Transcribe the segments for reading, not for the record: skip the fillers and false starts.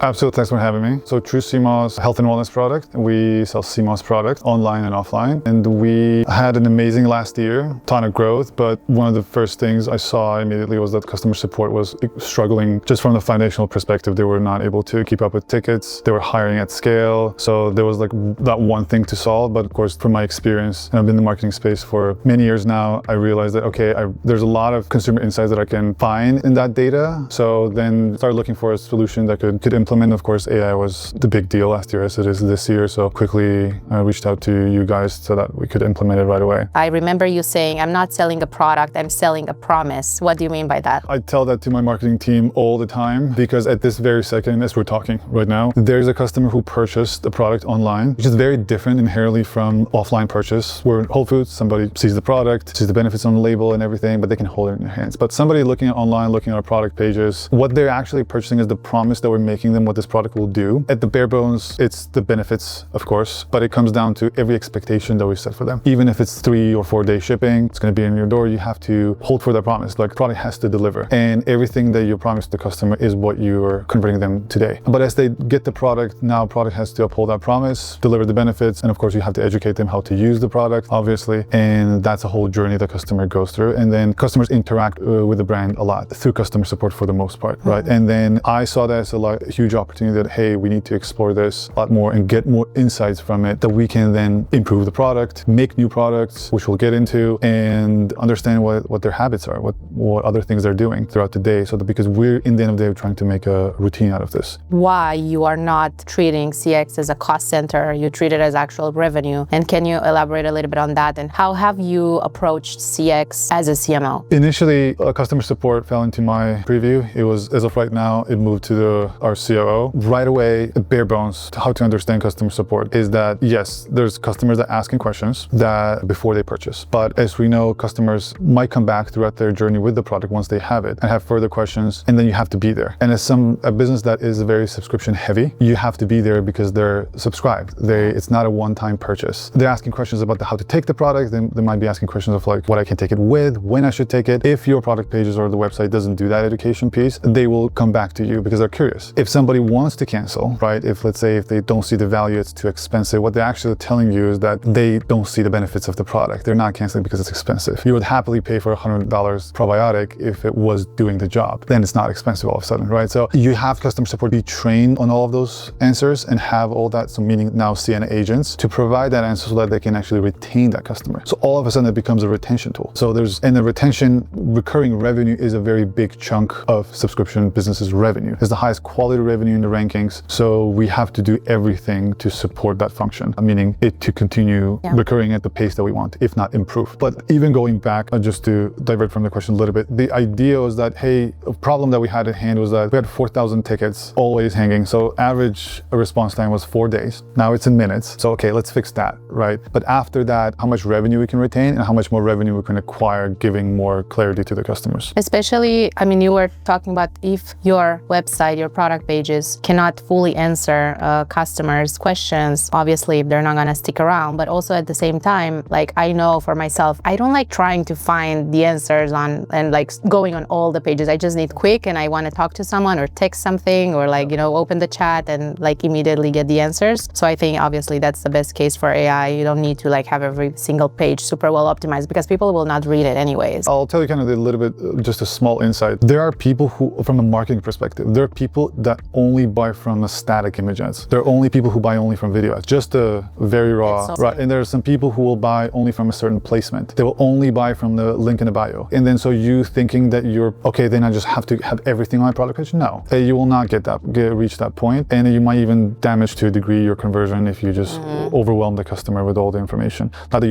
Absolutely, thanks for having me. So True CMOs, health and wellness product. We sell CMOs product online and offline. And we had an amazing last year, ton of growth. But one of the first things I saw immediately was that customer support was struggling just from the foundational perspective. They were not able to keep up with tickets. They were hiring at scale. So there was like that one thing to solve. But of course, from my experience, and I've been in the marketing space for many years now, I realized that, okay, there's a lot of consumer insights that I can find in that data. So then started looking for a solution that could implement. Of course, AI was the big deal last year as it is this year. So quickly I reached out to you guys so that we could implement it right away. I remember you saying, I'm not selling a product, I'm selling a promise. What do you mean by that? I tell that to my marketing team all the time because at this very second, as we're talking right now, there's a customer who purchased a product online, which is very different inherently from offline purchase. We're in Whole Foods, somebody sees the product, sees the benefits on the label and everything, but they can hold it in their hands. But somebody looking at online, looking at our product pages, what they're actually purchasing is the promise that we're making them what this product will do. At the bare bones, it's the benefits, of course, but it comes down to every expectation that we set for them. Even if it's 3 or 4 day shipping, it's going to be in your door, you have to hold for that promise. Like, the product has to deliver. And everything that you promise the customer is what you're converting them today. But as they get the product, now product has to uphold that promise, deliver the benefits, and of course you have to educate them how to use the product, obviously. And that's a whole journey the customer goes through. And then customers interact with the brand a lot through customer support for the most part, right? And then I saw that as a huge opportunity that, hey, we need to explore this a lot more and get more insights from it that we can then improve the product, make new products, which we'll get into, and understand what their habits are, what other things they're doing throughout the day. So that because we're in the end of the day trying to make a routine out of this. Why you are not treating CX as a cost center, you treat it as actual revenue. And can you elaborate a little bit on that? And how have you approached CX as a CMO? Initially, customer support fell into my preview. It was, as of right now, it moved to our COO. Right away, bare bones, how to understand customer support is that, yes, there's customers that asking questions that before they purchase. But as we know, customers might come back throughout their journey with the product once they have it and have further questions, and then you have to be there. And as a business that is very subscription heavy, you have to be there because they're subscribed. It's not a one-time purchase. They're asking questions about how to take the product. They might be asking questions of like what I can take it with, when I should take it. If your product pages or the website doesn't do that education piece, they will come back to you because they're curious. If somebody wants to cancel, right? If let's say if they don't see the value, it's too expensive, what they're actually telling you is that they don't see the benefits of the product. They're not canceling because it's expensive. You would happily pay for $100 probiotic if it was doing the job. Then it's not expensive all of a sudden, right? So you have customer support be trained on all of those answers and have all that, so meaning now Siena agents, to provide that answer so that they can actually retain that customer. So all of a sudden it becomes a retention tool. So and the retention, recurring revenue is a very big chunk of subscription businesses revenue. It's the highest quality revenue in the rankings. So we have to do everything to support that function, meaning it to continue recurring at the pace that we want, if not improve. But even going back, just to divert from the question a little bit, the idea was that, hey, a problem that we had at hand was that we had 4,000 tickets always hanging. So average response time was 4 days. Now it's in minutes. So, okay, let's fix that, right? But after that, how much revenue we can retain and how much more revenue we can acquire, giving more clarity to the customers. Especially, I mean, you were talking about if your website, your product pages cannot fully answer customers' questions, obviously they're not gonna stick around. But also at the same time, like I know for myself, I don't like trying to find the answers and like going on all the pages. I just need quick and I want to talk to someone or text something or like, open the chat and like immediately get the answers. So I think obviously that's the best case for AI. You don't need to like have every single page super well optimized because people will not read it anyways. I'll tell you kind of a little bit, just a small insight. There are people who, from a marketing perspective, there are people that only buy from a static image ads. There are only people who buy only from video ads, just a very raw, right? And there are some people who will buy only from a certain placement. They will only buy from the link in the bio. And then so you thinking that you're, okay, then I just have to have everything on my product page? No, you will not reach that point. And you might even damage to a degree your conversion if you just overwhelm the customer with all the information. Not that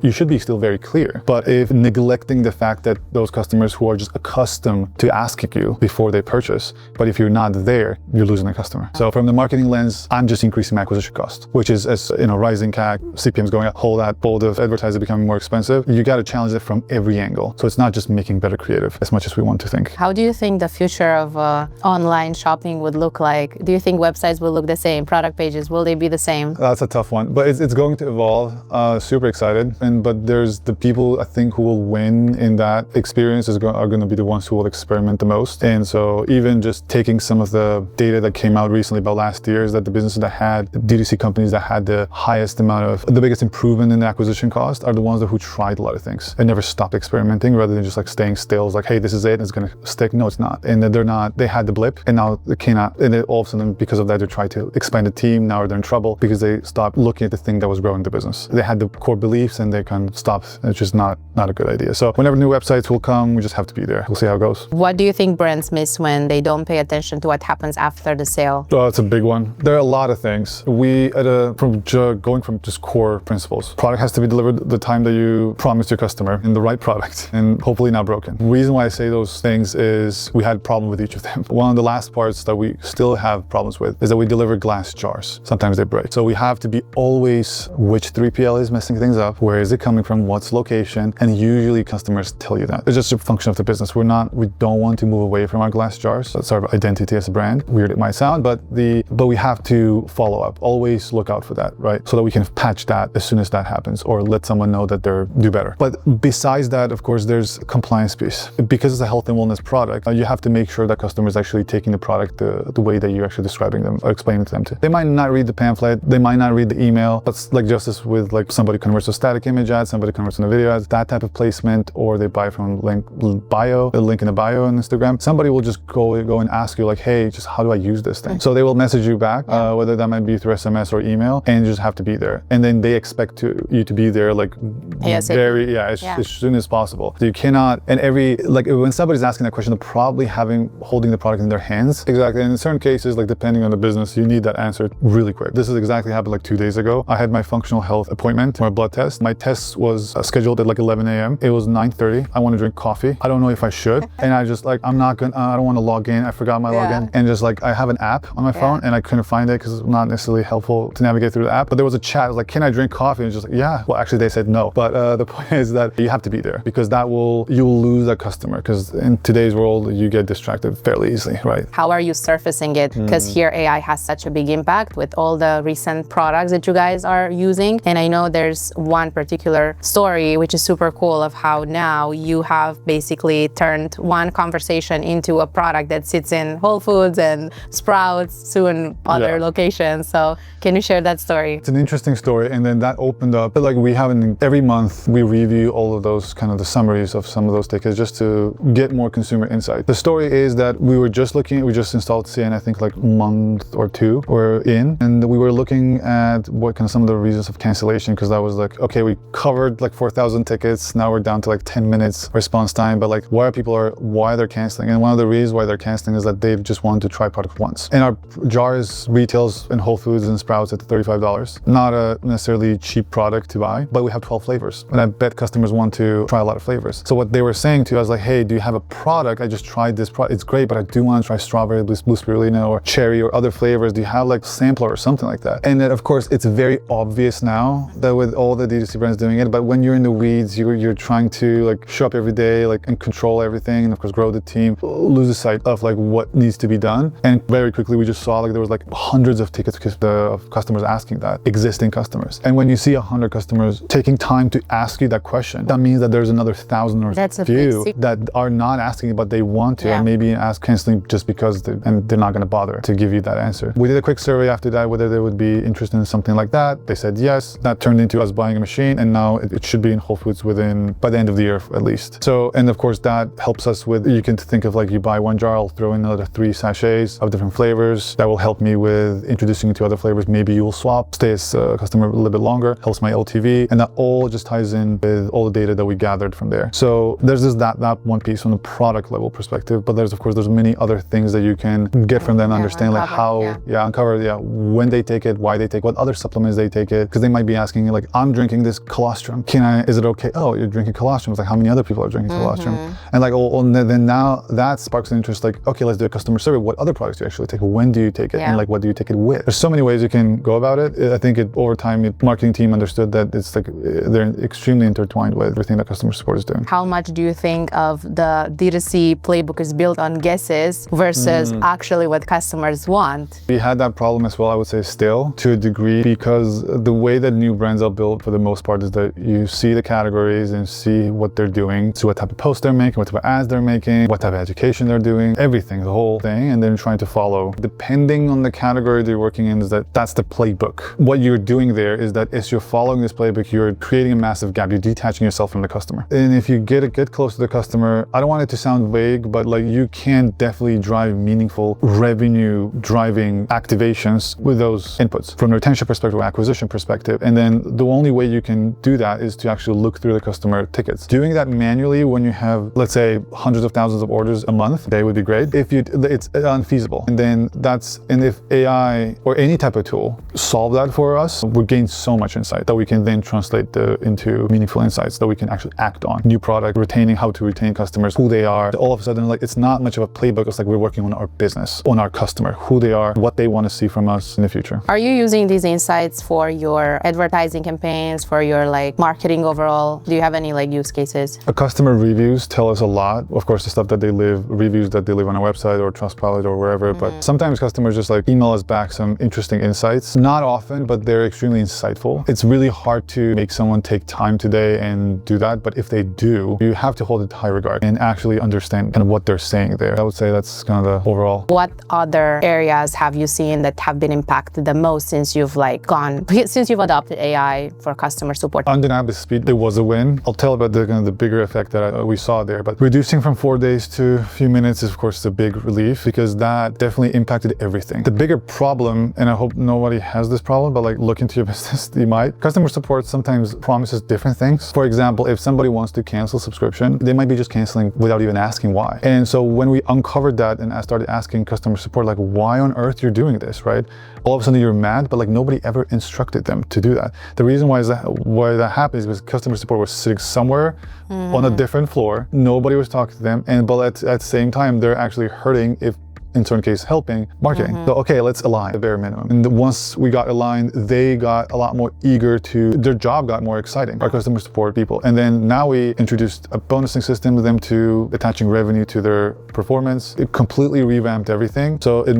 you should be still very clear, but if neglecting the fact that those customers who are just accustomed to asking you before they purchase, but if you're not there, you're losing the customer. So from the marketing lens, I'm just increasing my acquisition cost, which is as rising CAC, CPMs going up, whole of advertising becoming more expensive. You got to challenge it from every angle. So it's not just making better creative as much as we want to think. How do you think the future of online shopping would look like? Do you think websites will look the same? Product pages, will they be the same? That's a tough one, but it's going to evolve. Super excited. But there's the people I think who will win in that experience are going to be the ones who will experiment the most. And so even just taking some of the data that came out recently about last year is that the businesses that had, D2C companies that had the highest amount of, the biggest improvement in the acquisition cost are the ones who tried a lot of things and never stopped experimenting, rather than just like staying still. It's like, hey, this is it, and it's gonna stick. No, it's not. And then they had the blip, and now they cannot, and all of a sudden, because of that, they try to expand the team. Now they're in trouble because they stopped looking at the thing that was growing the business. They had the core beliefs and they kind of stopped. It's just not a good idea. So whenever new websites will come, we just have to be there. We'll see how it goes. What do you think brands miss when they don't pay attention to what happens after the sale? Oh, it's a big one. There are a lot of things. Going from just core principles. Product has to be delivered the time that you promised your customer, in the right product, and hopefully not broken. The reason why I say those things is we had a problem with each of them. One of the last parts that we still have problems with is that we deliver glass jars. Sometimes they break. So we have to be always which 3PL is messing things up, where is it coming from, what's location, and usually customers tell you that. It's just a function of the business. We don't want to move away from our glass jars. That's our identity as a brand. Weird it might sound, but we have to follow up. Always look out for that, right? So that we can patch that as soon as that happens, or let someone know that they're do better. But besides that, of course, there's a compliance piece. Because it's a health and wellness product, you have to make sure that customers actually taking the product the way that you're actually describing them or explaining to them. They might not read the pamphlet, they might not read the email. That's like just as with like somebody converts a static image ad, somebody converts on a video ad, that type of placement, or they buy from a link in the bio on Instagram. Somebody will just go and ask you like, hey, just how do I use this thing? So they will message you back, whether that might be through SMS or email, and you just have to be there. And then they expect you to be there like as soon as possible. So you cannot, and when somebody's asking that question, they're probably holding the product in their hands. Exactly. And in certain cases, like depending on the business, you need that answer really quick. This is exactly happened like 2 days ago. I had my functional health appointment or a blood test. My test was scheduled at like 11 a.m. It was 9:30. I want to drink coffee. I don't know if I should. And I just like, I don't want to log in. I forgot my login. And just like, I have an app on my phone and I couldn't find it because it's not necessarily helpful to navigate through the app. But there was a chat like, can I drink coffee? And it's just like, yeah. Well, actually they said no. But the point is that you have to be there, because you will lose a customer, because in today's world, you get distracted fairly easily, right? How are you surfacing it? Because here AI has such a big impact with all the recent products that you guys are using. And I know there's one particular story, which is super cool, of how now you have basically turned one conversation into a product that sits in Whole Foods and Sprouts, soon other locations. So can you share that story? It's an interesting story. And then that opened up, like every month we review all of those kind of the summaries of some of those tickets just to get more consumer insight. The story is that we just installed Siena, I think like a month or two we're in, and we were looking at what kind of some of the reasons of cancellation, because that was like, okay, we covered like 4,000 tickets, now we're down to like 10 minutes response time, but like why they're canceling. And one of the reasons why they're canceling is that they just want to try product once. And our jars retails in Whole Foods and Sprouts at $35. Not a necessarily cheap product to buy, but we have 12 flavors. And I bet customers want to try a lot of flavors. So what they were saying to us, like, hey, do you have a product? I just tried this product. It's great, but I do want to try strawberry, blue spirulina, or cherry, or other flavors. Do you have like a sampler or something like that? And then of course, it's very obvious now that with all the D2C brands doing it, but when you're in the weeds, you're trying to like show up every day, like, and control everything, and of course grow the team, lose the sight of like what needs to be done. And very quickly we just saw like there was like hundreds of tickets of customers asking that, existing customers. And when you see 100 customers taking time to ask you that question, that means that there's another 1,000 or few that are not asking it, but they want to, and maybe ask canceling just because they're not going to bother to give you that answer. We did a quick survey after that whether they would be interested in something like that. They said yes. That turned into us buying a machine, and now it should be in Whole Foods by the end of the year at least. So, and of course that helps us with, you can think of like, you buy one jar, I'll throw in another 3 sachets of different flavors. That will help me with introducing you to other flavors. Maybe you will swap, stay as a customer a little bit longer, helps my LTV, and that all just ties in with all the data that we gathered from there. So there's just that one piece from the product level perspective, but there's many other things that you can get from them, understand like how, uncover, when they take it, why they take, what other supplements they take it, because they might be asking like, I'm drinking this colostrum, is it okay? Oh, you're drinking colostrum. It's like, how many other people are drinking colostrum? And like, then now that sparks an interest, like, okay, let's do a customer survey. What other products do you actually take? When do you take it? And like, what do you take it with? There's so many ways you can go about it. I think over time, the marketing team understood that it's like, they're extremely intertwined with everything that customer support is doing. How much do you think of the D2C playbook is built on guesses versus actually what customers want? We had that problem as well, I would say, still to a degree, because the way that new brands are built for the most part is that you see the categories and see what they're doing, so what type of posts they're making, what type of ads they're making, what type of education they're doing, everything, the whole thing. saying and then trying to follow. Depending on the category they're working in, that's the playbook. What you're doing there is that as you're following this playbook, you're creating a massive gap. You're detaching yourself from the customer. And if you get close to the customer, I don't want it to sound vague, but like you can definitely drive meaningful revenue driving activations with those inputs from a retention perspective or acquisition perspective. And then the only way you can do that is to actually look through the customer tickets. Doing that manually when you have, let's say, hundreds of thousands of orders a month, they would be great. It's unfeasible. And if AI or any type of tool solve that for us, we gain so much insight that we can then translate into meaningful insights that we can actually act on. New product, how to retain customers, who they are. All of a sudden, like it's not much of a playbook. It's like we're working on our business, on our customer, who they are, what they want to see from us in the future. Are you using these insights for your advertising campaigns, for your like marketing overall? Do you have any like use cases? Customer reviews tell us a lot. Of course, the stuff that reviews that they live on our website or Trustpilot or wherever, but sometimes customers just like email us back some interesting insights. Not often, but they're extremely insightful. It's really hard to make someone take time today and do that, but if they do, you have to hold it in high regard and actually understand kind of what they're saying there. I would say that's kind of the overall. What other areas have you seen that have been impacted the most since you've adopted AI for customer support? Undeniably, speed, there was a win. I'll tell about the bigger effect that we saw there, but reducing from 4 days to a few minutes is of course a big relief because that definitely impacted everything. The bigger problem, and I hope nobody has this problem, but like look into your business, you might. Customer support sometimes promises different things. For example, if somebody wants to cancel subscription, they might be just canceling without even asking why. And so when we uncovered that and I started asking customer support, like why on earth you're doing this, right? All of a sudden you're mad, but like nobody ever instructed them to do that. The reason why that happens is because customer support was sitting somewhere on a different floor. Nobody was talking to them, but at the same time, they're actually hurting if in certain cases helping marketing. So okay, let's align the bare minimum. And once we got aligned, they got a lot more eager their job got more exciting, our customer support people. And then now we introduced a bonusing system with them to attaching revenue to their performance. It completely revamped everything. So it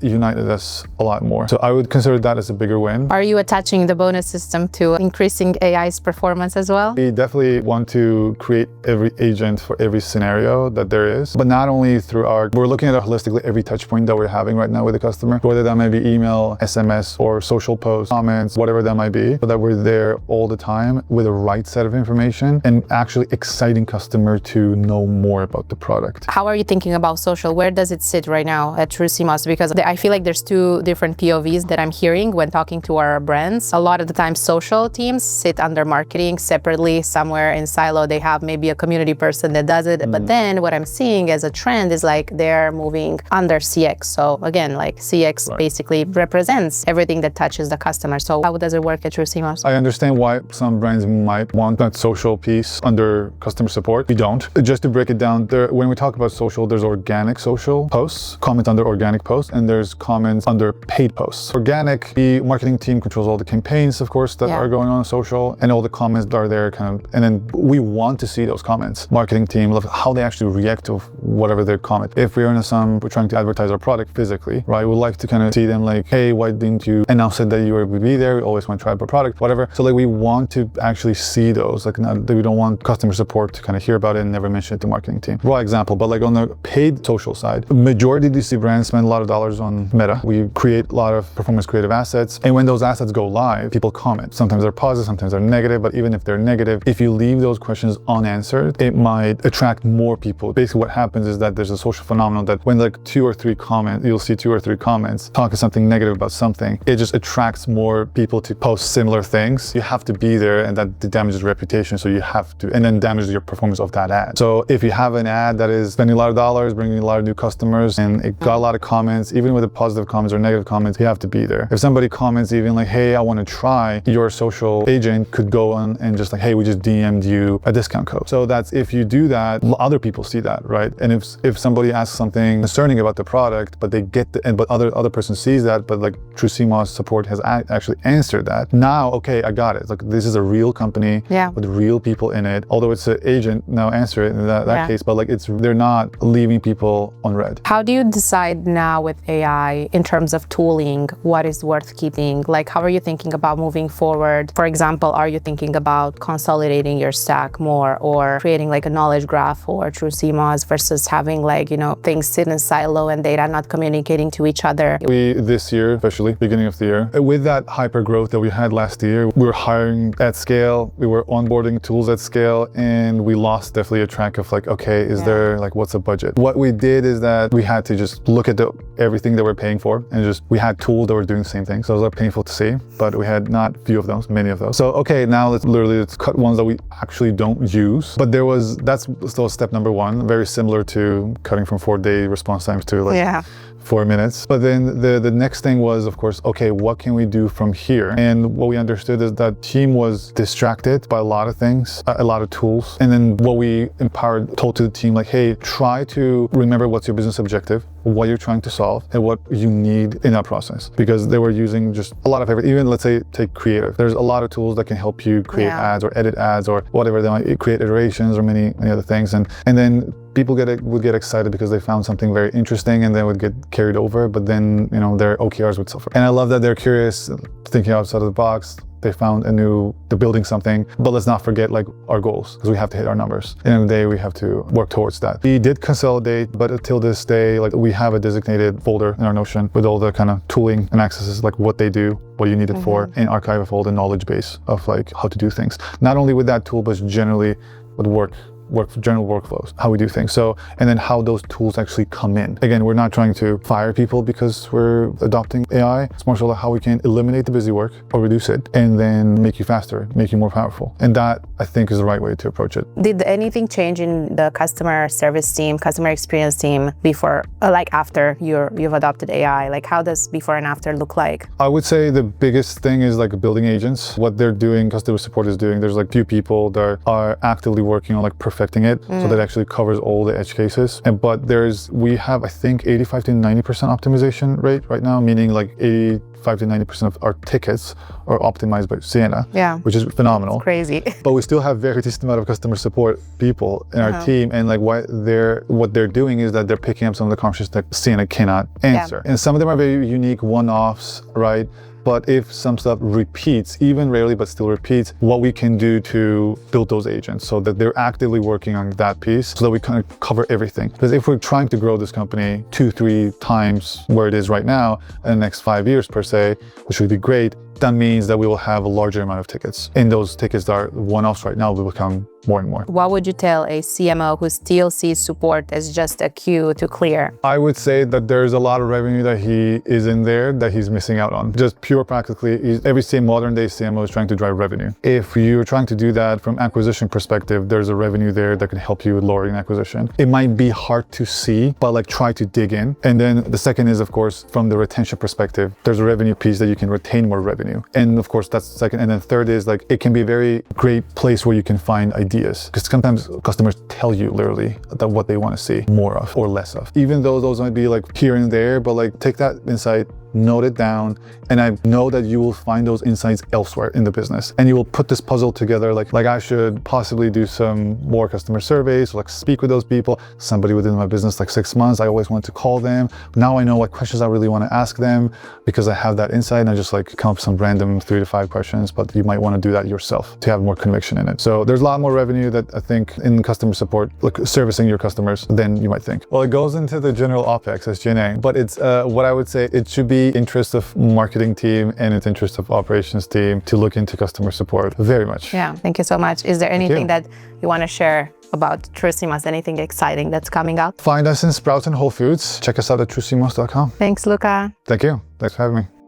united us a lot more. So I would consider that as a bigger win. Are you attaching the bonus system to increasing AI's performance as well? We definitely want to create every agent for every scenario that there is, but not only we're looking at it holistically every touch point that we're having right now with the customer, whether that may be email, SMS, or social posts, comments, whatever that might be, so that we're there all the time with the right set of information and actually exciting customer to know more about the product. How are you thinking about social? Where does it sit right now at True CMOs? Because I feel like there's two different POVs that I'm hearing when talking to our brands. A lot of the time social teams sit under marketing separately somewhere in silo. They have maybe a community person that does it. But then what I'm seeing as a trend is like they're moving under CX. So again, like CX basically represents everything that touches the customer. So how does it work at True CMOs? I understand why some brands might want that social piece under customer support. We don't. Just to break it down, when we talk about social, there's organic social posts, comments under organic posts, and there's comments under paid posts. Organic, the marketing team controls all the campaigns, of course, that are going on social, and all the comments that are there and then we want to see those comments. Marketing team, how they actually react to whatever their comment. If we're trying to advertise our product physically, right? We'd like to kind of see them like, hey, why didn't you announce it that you would be there? We always want to try our product, whatever. So like we want to actually see those, like we don't want customer support to kind of hear about it and never mention it to marketing team. Raw example, but like on the paid social side, majority of DC brands spend a lot of dollars on Meta. We create a lot of performance creative assets. And when those assets go live, people comment. Sometimes they're positive, sometimes they're negative, but even if they're negative, if you leave those questions unanswered, it might attract more people. Basically what happens is that there's a social phenomenon that when like you'll see 2 or 3 comments talking something negative about something, it just attracts more people to post similar things. You have to be there, and that damages reputation, so you have to, and then damages your performance of that ad. So if you have an ad that is spending a lot of dollars, bringing a lot of new customers, and it got a lot of comments, even with the positive comments or negative comments, you have to be there. If somebody comments even like, hey, I want to try, your social agent could go on and just like, hey, we just DM'd you a discount code. So that's, if you do that, other people see that, right? And if somebody asks something concerning about the product, but they get but other person sees that, but like True CMOS support has actually answered that. Now, okay, I got it. Like this is a real company with real people in it. Although it's an agent, now answer it in that case, but like they're not leaving people on red. How do you decide now with AI in terms of tooling what is worth keeping? Like how are you thinking about moving forward? For example, are you thinking about consolidating your stack more or creating like a knowledge graph for True CMOs versus having like, things sit in silo silo and data not communicating to each other. We, this year, especially beginning of the year, with that hyper growth that we had last year, we were hiring at scale, we were onboarding tools at scale, and we lost definitely a track of like, okay, is there like, what's the budget? What we did is that we had to just look at everything that we're paying for, and we had tools that were doing the same thing. So those are painful to see, but we had not few of those, many of those. So, okay, now let's cut ones that we actually don't use. But that's still step number one, very similar to cutting from 4-day response times to like 4 minutes. But then the next thing was, of course, okay, what can we do from here? And what we understood is that team was distracted by a lot of things, a lot of tools. And then what we told to the team, like, hey, try to remember what's your business objective, what you're trying to solve, and what you need in that process. Because they were using just a lot of everything. Even let's say take creative. There's a lot of tools that can help you create ads or edit ads or whatever they might create iterations or many other things. And then people would get excited because they found something very interesting and they would get carried over, but then their OKRs would suffer. And I love that they're curious, thinking outside of the box. They found they're building something, but let's not forget like our goals, because we have to hit our numbers. At the end of the day, we have to work towards that. We did consolidate, but until this day, like we have a designated folder in our Notion with all the kind of tooling and accesses, like what they do, what you need it for, and archive of all the knowledge base of like how to do things. Not only with that tool, but generally with general workflows, how we do things. So, and then how those tools actually come in. Again, we're not trying to fire people because we're adopting AI. It's more so like how we can eliminate the busy work or reduce it and then make you faster, make you more powerful. And that, I think, is the right way to approach it. Did anything change in the customer service team, customer experience team before, like after you've adopted AI? Like how does before and after look like? I would say the biggest thing is like building agents. What they're doing, customer support is doing, there's like few people that are actively working on like perfecting it, so that actually covers all the edge cases. But we have, I think, 85 to 90% optimization rate right now, meaning like 85 to 90% of our tickets are optimized by Siena, which is phenomenal. It's crazy. But we still have very decent amount of customer support people in our team, and like what they're doing is that they're picking up some of the conversations that Siena cannot answer. And some of them are very unique one-offs, right? But if some stuff repeats, even rarely, but still repeats, what we can do to build those agents so that they're actively working on that piece so that we kind of cover everything. Because if we're trying to grow this company 2-3 times where it is right now in the next 5 years per se, which would be great, that means that we will have a larger amount of tickets. And those tickets that are one-offs right now will become more and more. What would you tell a CMO who still sees support as just a queue to clear? I would say that there's a lot of revenue that he is in there that he's missing out on. Just pure practically, every modern day CMO is trying to drive revenue. If you're trying to do that from acquisition perspective, there's a revenue there that can help you with lowering acquisition. It might be hard to see, but like try to dig in. And then the second is, of course, from the retention perspective, there's a revenue piece that you can retain more revenue. And of course, that's the second. And then third is like, it can be a very great place where you can find ideas. Because sometimes customers tell you literally that what they want to see more of or less of. Even though those might be like here and there, but like take that insight, note it down, and I know that you will find those insights elsewhere in the business. And you will put this puzzle together, like I should possibly do some more customer surveys, or like speak with those people. Somebody within my business, like 6 months, I always want to call them. Now I know what questions I really want to ask them because I have that insight, and I just like come up with some random 3 to 5 questions, but you might want to do that yourself to have more conviction in it. So there's a lot more revenue that I think in customer support, like servicing your customers, than you might think. Well, it goes into the general OpEx as SG&A, but it's what I would say it should be interest of marketing team and its interest of operations team to look into customer support very much. Yeah, thank you so much. Is there anything that you want to share about TrueCMOs, anything exciting that's coming out? Find us in Sprouts and Whole Foods. Check us out at truecmos.com. Thanks, Luca. Thank you. Thanks for having me.